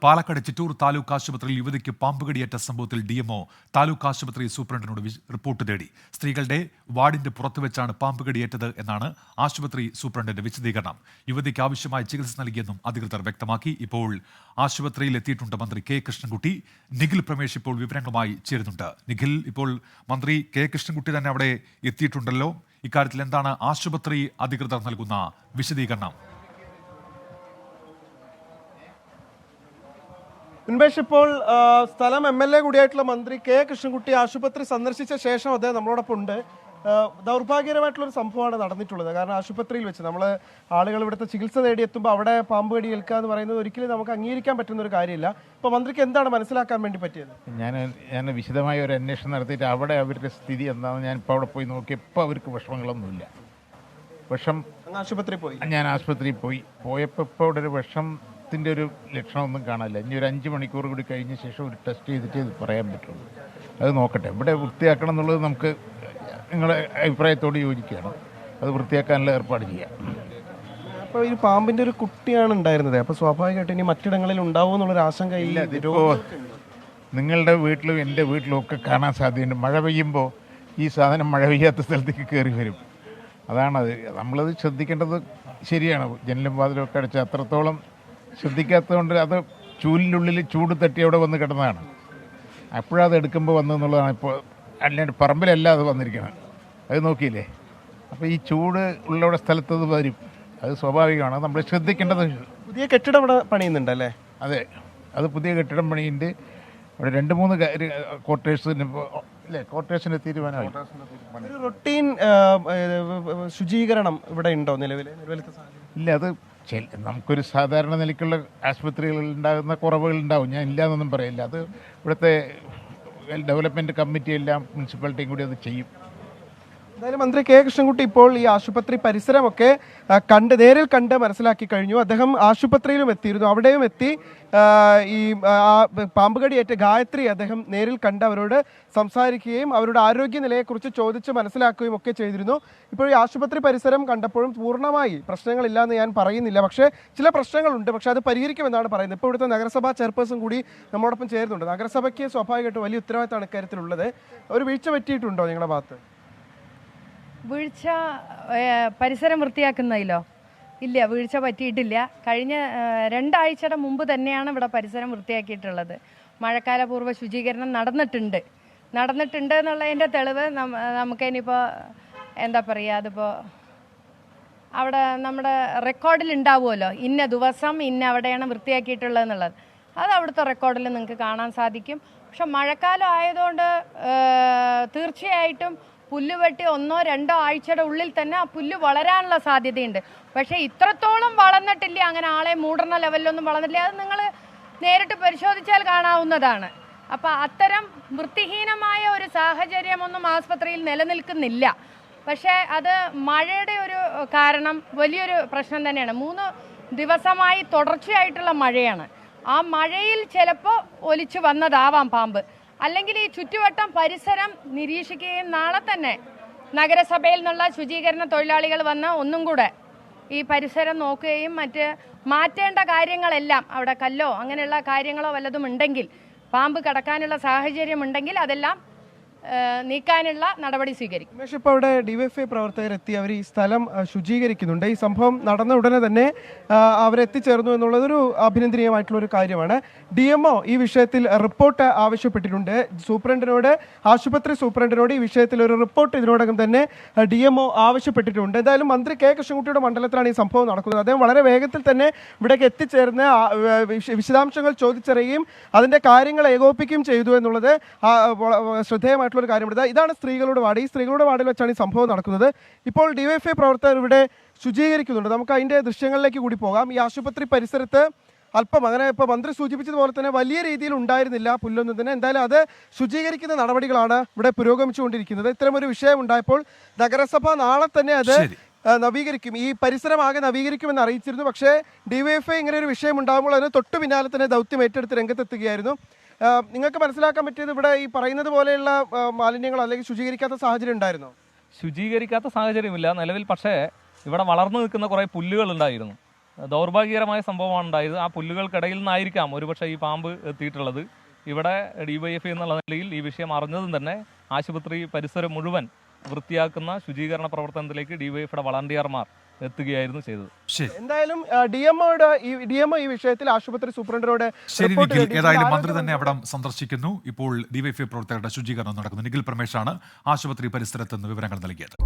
പാലക്കാട് ചിറ്റൂർ താലൂക്ക് ആശുപത്രിയിൽ യുവതിക്ക് പാമ്പുകടിയേറ്റ സംഭവത്തിൽ ഡിഎംഒ താലൂക്ക് ആശുപത്രി സൂപ്രണ്ടിനോട് റിപ്പോർട്ട് തേടി. സ്ത്രീകളുടെ വാർഡിന്റെ പുറത്തുവെച്ചാണ് പാമ്പുകടിയേറ്റത് എന്നാണ് ആശുപത്രി സൂപ്രണ്ടിന്റെ വിശദീകരണം. യുവതിക്ക് ആവശ്യമായ ചികിത്സ നൽകിയെന്നും അധികൃതർ വ്യക്തമാക്കി. ഇപ്പോൾ ആശുപത്രിയിൽ എത്തിയിട്ടുണ്ട് മന്ത്രി കെ കൃഷ്ണൻകുട്ടി. നിഖിൽ പ്രമേഷ് ഇപ്പോൾ വിവരങ്ങളുമായി ചേരുന്നുണ്ട്. നിഖിൽ, ഇപ്പോൾ മന്ത്രി കെ കൃഷ്ണൻകുട്ടി തന്നെ അവിടെ എത്തിയിട്ടുണ്ടല്ലോ. ഇക്കാര്യത്തിൽ എന്താണ് ആശുപത്രി അധികൃതർ നൽകുന്ന വിശദീകരണം? ഉന്മേഷ്, ഇപ്പോൾ സ്ഥലം MLA കൂടിയായിട്ടുള്ള മന്ത്രി കെ കൃഷ്ണൻകുട്ടി ആശുപത്രി സന്ദർശിച്ച ശേഷം അദ്ദേഹം നമ്മളോടൊപ്പം ഉണ്ട്. ദൗർഭാഗ്യകരമായിട്ടുള്ളൊരു സംഭവമാണ് നടന്നിട്ടുള്ളത്. കാരണം ആശുപത്രിയിൽ വെച്ച് നമ്മൾ ആളുകൾ ഇവിടുത്തെ ചികിത്സ തേടിയെത്തുമ്പോൾ അവിടെ പാമ്പ് കടി ഏൽക്കുക എന്ന് പറയുന്നത് ഒരിക്കലും നമുക്ക് അംഗീകരിക്കാൻ പറ്റുന്ന ഒരു കാര്യമില്ല. ഇപ്പോൾ മന്ത്രിക്ക് എന്താണ് മനസ്സിലാക്കാൻ വേണ്ടി പറ്റിയത്? ഞാൻ വിശദമായ ഒരു അന്വേഷണം നടത്തിയിട്ട് അവിടെ അവരുടെ സ്ഥിതി എന്താണെന്ന് ഞാൻ ഇപ്പോൾ അവിടെ പോയി നോക്കിയപ്പോൾ അവർക്ക് വിഷമങ്ങളൊന്നുമില്ല. ഞാൻ ആശുപത്രിയിൽ പോയപ്പോൾ ഇപ്പോൾ ഇവിടെ ഒരു വിഷമത്തിൻ്റെ ഒരു ലക്ഷണമൊന്നും കാണാനില്ല. ഇനി ഒരു 5 മണിക്കൂർ കൂടി കഴിഞ്ഞ ശേഷം ഒരു ടെസ്റ്റ് ചെയ്തിട്ട് ഇത് പറയാൻ പറ്റുള്ളൂ. അത് നോക്കട്ടെ. ഇവിടെ വൃത്തിയാക്കണം എന്നുള്ളത് നമുക്ക് നിങ്ങളുടെ അഭിപ്രായത്തോട് യോജിക്കുകയാണ്. അത് വൃത്തിയാക്കാനുള്ള ഏർപ്പാട് ചെയ്യാം. അപ്പോൾ ഈ പാമ്പിൻ്റെ ഒരു കുട്ടിയാണ് ഉണ്ടായിരുന്നത്. അപ്പോൾ സ്വാഭാവികമായിട്ട് ഇനി മറ്റിടങ്ങളിൽ ഉണ്ടാവും എന്നുള്ളൊരു ആശങ്ക ഇല്ല. ഇപ്പോൾ നിങ്ങളുടെ വീട്ടിലും എൻ്റെ വീട്ടിലും ഒക്കെ കാണാൻ സാധ്യതയുണ്ട്. മഴ പെയ്യുമ്പോൾ ഈ സാധനം മഴ പെയ്യാത്ത സ്ഥലത്തേക്ക് കയറി വരും. അതാണത്. നമ്മളത് ശ്രദ്ധിക്കേണ്ടത് ശരിയാണ്. ജനലും വാതിലും ഒക്കെ അടച്ച് അത്രത്തോളം ശ്രദ്ധിക്കാത്തതുകൊണ്ട് അത് ചൂലിനുള്ളിൽ ചൂട് തട്ടി അവിടെ വന്ന് കിടന്നതാണ്. അപ്പോഴത് എടുക്കുമ്പോൾ വന്നെന്നുള്ളതാണ്. ഇപ്പോൾ അല്ലാണ്ട് പറമ്പിലല്ല അത് വന്നിരിക്കണം. അത് നോക്കിയില്ലേ? അപ്പോൾ ഈ ചൂട് ഉള്ള സ്ഥലത്ത് അത് വരും. അത് സ്വാഭാവികമാണ്. നമ്മൾ ശ്രദ്ധിക്കേണ്ടത്. പുതിയ കെട്ടിടം ഇവിടെ പണിയുന്നുണ്ടല്ലേ? അതെ, അത് പുതിയ കെട്ടിടം പണിയുണ്ട്. അവിടെ 2-3 ക്വാർട്ടേഴ്സിന് തീരുമാനമായി. ഒരു റൊട്ടീൻ ശുചീകരണം ഇവിടെ ഉണ്ടോ നിലവിലത്തെ സാഹചര്യം? ഇല്ല, അത് നമുക്കൊരു സാധാരണ നിലയ്ക്കുള്ള ആശുപത്രികളിൽ ഉണ്ടാകുന്ന കുറവുകൾ ഉണ്ടാവും. ഞാൻ ഇല്ലയെന്നൊന്നും പറയില്ല. അത് ഇവിടുത്തെ ഡെവലപ്മെൻറ്റ് കമ്മിറ്റി എല്ലാം മുനിസിപ്പാലിറ്റിയും കൂടി അത് ചെയ്യും. എന്തായാലും മന്ത്രി കെ കൃഷ്ണൻകുട്ടി ഇപ്പോൾ ഈ ആശുപത്രി പരിസരമൊക്കെ നേരിൽ കണ്ട് മനസ്സിലാക്കി കഴിഞ്ഞു. അദ്ദേഹം ആശുപത്രിയിലും എത്തിയിരുന്നു. അവിടെയും എത്തി ഈ പാമ്പുകടിയേറ്റ ഗായത്രി അദ്ദേഹം നേരിൽ കണ്ട് അവരോട് സംസാരിക്കുകയും അവരുടെ ആരോഗ്യനിലയെക്കുറിച്ച് ചോദിച്ച് മനസ്സിലാക്കുകയും ഒക്കെ ചെയ്തിരുന്നു. ഇപ്പോൾ ഈ ആശുപത്രി പരിസരം കണ്ടപ്പോഴും പൂർണ്ണമായി പ്രശ്നങ്ങളില്ലാന്ന് ഞാൻ പറയുന്നില്ല. പക്ഷേ ചില പ്രശ്നങ്ങളുണ്ട്. പക്ഷേ അത് പരിഹരിക്കുമെന്നാണ് പറയുന്നത്. ഇപ്പോൾ ഇവിടുത്തെ നഗരസഭാ ചെയർപേഴ്സൺ കൂടി നമ്മളോടൊപ്പം ചേരുന്നുണ്ട്. നഗരസഭയ്ക്ക് സ്വാഭാവികമായിട്ടും വലിയ ഉത്തരവാദിത്തമാണ് ഇക്കാര്യത്തിലുള്ളത്. ഒരു വീഴ്ച പറ്റിയിട്ടുണ്ടോ നിങ്ങളുടെ ഭാഗത്ത്? വീഴ്ച പരിസരം വൃത്തിയാക്കുന്നതിലോ? ഇല്ല, വീഴ്ച പറ്റിയിട്ടില്ല. കഴിഞ്ഞ 2 ആഴ്ചയുടെ മുമ്പ് തന്നെയാണ് ഇവിടെ പരിസരം വൃത്തിയാക്കിയിട്ടുള്ളത്. മഴക്കാലപൂർവ്വ ശുചീകരണം നടന്നിട്ടുണ്ട് എന്നുള്ളതിൻ്റെ തെളിവ് നമുക്കിനിപ്പോൾ എന്താ പറയുക, അതിപ്പോൾ അവിടെ നമ്മുടെ റെക്കോർഡിൽ ഉണ്ടാവുമല്ലോ, ഇന്ന ദിവസം അവിടെയാണ് വൃത്തിയാക്കിയിട്ടുള്ളത് എന്നുള്ളത്. അത് അവിടുത്തെ റെക്കോർഡിൽ നിങ്ങൾക്ക് കാണാൻ സാധിക്കും. പക്ഷെ മഴക്കാലം ആയതുകൊണ്ട് തീർച്ചയായിട്ടും പുല്ല് വെട്ടി 1-2 ആഴ്ചയുടെ ഉള്ളിൽ തന്നെ ആ പുല്ല് വളരാനുള്ള സാധ്യതയുണ്ട്. പക്ഷേ ഇത്രത്തോളം വളർന്നിട്ടില്ല, അങ്ങനെ ആളെ മൂടുന്ന ലെവലിലൊന്നും വളർന്നിട്ടില്ല. അത് നിങ്ങൾ നേരിട്ട് പരിശോധിച്ചാൽ കാണാവുന്നതാണ്. അപ്പോൾ അത്തരം വൃത്തിഹീനമായ ഒരു സാഹചര്യമൊന്നും ആസ്പത്രിയിൽ നിലനിൽക്കുന്നില്ല. പക്ഷേ അത് മഴയുടെ ഒരു കാരണം വലിയൊരു പ്രശ്നം തന്നെയാണ്. 3 ദിവസമായി തുടർച്ചയായിട്ടുള്ള മഴയാണ്. ആ മഴയിൽ ചിലപ്പോൾ ഒലിച്ചു വന്നതാവാം പാമ്പ്. അല്ലെങ്കിൽ ഈ ചുറ്റുവട്ടം പരിസരം നിരീക്ഷിക്കുകയും നാളെ തന്നെ നഗരസഭയിൽ നിന്നുള്ള ശുചീകരണ തൊഴിലാളികൾ വന്ന് ഒന്നും കൂടെ ഈ പരിസരം നോക്കുകയും മാറ്റേണ്ട കാര്യങ്ങളെല്ലാം, അവിടെ കല്ലോ അങ്ങനെയുള്ള കാര്യങ്ങളോ വല്ലതും ഉണ്ടെങ്കിൽ, പാമ്പ് കടക്കാനുള്ള സാഹചര്യം ഉണ്ടെങ്കിൽ അതെല്ലാം നീക്കാനുള്ള നടപടി സ്വീകരിക്കും. ഇപ്പോൾ അവിടെ ഡിവൈഎഫ്ഐ പ്രവർത്തകർ എത്തി അവർ ഈ സ്ഥലം ശുചീകരിക്കുന്നുണ്ട്. ഈ സംഭവം നടന്ന ഉടനെ തന്നെ അവരെത്തിച്ചേർന്നു എന്നുള്ളതൊരു അഭിനന്ദനീയമായിട്ടുള്ള ഒരു കാര്യമാണ്. DMO ഈ വിഷയത്തിൽ റിപ്പോർട്ട് ആവശ്യപ്പെട്ടിട്ടുണ്ട്. ആശുപത്രി സൂപ്രണ്ടിനോട് ഈ വിഷയത്തിൽ ഒരു റിപ്പോർട്ട് ഇതിനോടകം തന്നെ DMO ആവശ്യപ്പെട്ടിട്ടുണ്ട്. എന്തായാലും മന്ത്രി കെ കൃഷ്ണൻകുട്ടിയുടെ മണ്ഡലത്തിലാണ് ഈ സംഭവം നടക്കുന്നത്. അദ്ദേഹം വളരെ വേഗത്തിൽ തന്നെ ഇവിടേക്ക് എത്തിച്ചേർന്ന് വിശദാംശങ്ങൾ ചോദിച്ചറിയുകയും അതിൻ്റെ കാര്യങ്ങൾ ഏകോപിപ്പിക്കുകയും ചെയ്തു എന്നുള്ളത് ശ്രദ്ധേയമായിട്ടുള്ള ഒരു കാര്യമുണ്ട്. ഇതാണ് സ്ത്രീകളുടെ വാർഡ്. ഈ സ്ത്രീകളുടെ വാർഡിൽ വെച്ചാണ് ഈ സംഭവം നടക്കുന്നത്. ഇപ്പോൾ ഡിവൈഎഫ്ഐ പ്രവർത്തകർ ഇവിടെ ശുചീകരിക്കുന്നുണ്ട്. നമുക്ക് അതിൻ്റെ ദൃശ്യങ്ങളിലേക്ക് കൂടി പോകാം. ഈ ആശുപത്രി പരിസരത്ത് അല്പം അങ്ങനെ ഇപ്പോൾ മന്ത്രി സൂചിപ്പിച്ചതുപോലെ തന്നെ വലിയ രീതിയിൽ ഉണ്ടായിരുന്നില്ല പുല്ലൊന്നും തന്നെ. എന്തായാലും അത് ശുചീകരിക്കുന്ന നടപടികളാണ് ഇവിടെ പുരോഗമിച്ചുകൊണ്ടിരിക്കുന്നത്. ഇത്തരമൊരു വിഷയം ഉണ്ടായപ്പോൾ നഗരസഭ നാളെ തന്നെ അത് നവീകരിക്കും, ഈ പരിസരം ആകെ നവീകരിക്കുമെന്ന് അറിയിച്ചിരുന്നു. പക്ഷേ ഡിവൈഎഫ്ഐ ഇങ്ങനെ ഒരു വിഷയം ഉണ്ടാകുമ്പോൾ അതിന് തൊട്ടു പിന്നാലെ തന്നെ ദൗത്യം ഏറ്റെടുത്ത് രംഗത്തെത്തുകയായിരുന്നു. നിങ്ങൾക്ക് മനസ്സിലാക്കാൻ പറ്റിയത് ഇവിടെ ഈ പറയുന്നത് പോലെയുള്ള മാലിന്യങ്ങൾ അല്ലെങ്കിൽ ശുചീകരിക്കാത്ത സാഹചര്യം ഉണ്ടായിരുന്നോ? ശുചീകരിക്കാത്ത സാഹചര്യമില്ല നിലവിൽ. പക്ഷേ ഇവിടെ വളർന്നു നിൽക്കുന്ന കുറേ പുല്ലുകൾ ഉണ്ടായിരുന്നു. ദൗർഭാഗ്യകരമായ സംഭവമാണ് ഉണ്ടായത്. ആ പുല്ലുകൾക്കിടയിൽ നിന്നായിരിക്കാം ഒരുപക്ഷെ ഈ പാമ്പ് എത്തിയിട്ടുള്ളത്. ഇവിടെ ഡിവൈഎഫ്ഐ എന്നുള്ള നിലയിൽ ഈ വിഷയം അറിഞ്ഞതും തന്നെ ആശുപത്രി പരിസരം മുഴുവൻ വൃത്തിയാക്കുന്ന ശുചീകരണ പ്രവർത്തനത്തിലേക്ക് ഡിവൈഎഫ്ഐയുടെ വളണ്ടിയർമാർ എത്തുകയായിരുന്നു ചെയ്തത്. ശരി, എന്തായാലും ഡിഎംഒ ഈ വിഷയത്തിൽ ആശുപത്രി സൂപ്രണ്ടിനോട് ശരി റിപ്പോർട്ട് നിഖിൽ. നൽകി. ഏതായാലും മന്ത്രി തന്നെ അവിടെ സന്ദർശിക്കുന്നു. ഇപ്പോൾ ഡിവൈഎഫ്ഐ പ്രവർത്തകരുടെ ശുചീകരണം നടക്കുന്നു. നിഖിൽ പ്രമേശാണ് ആശുപത്രി പരിസരത്ത് നിന്ന് വിവരങ്ങൾ നൽകിയത്.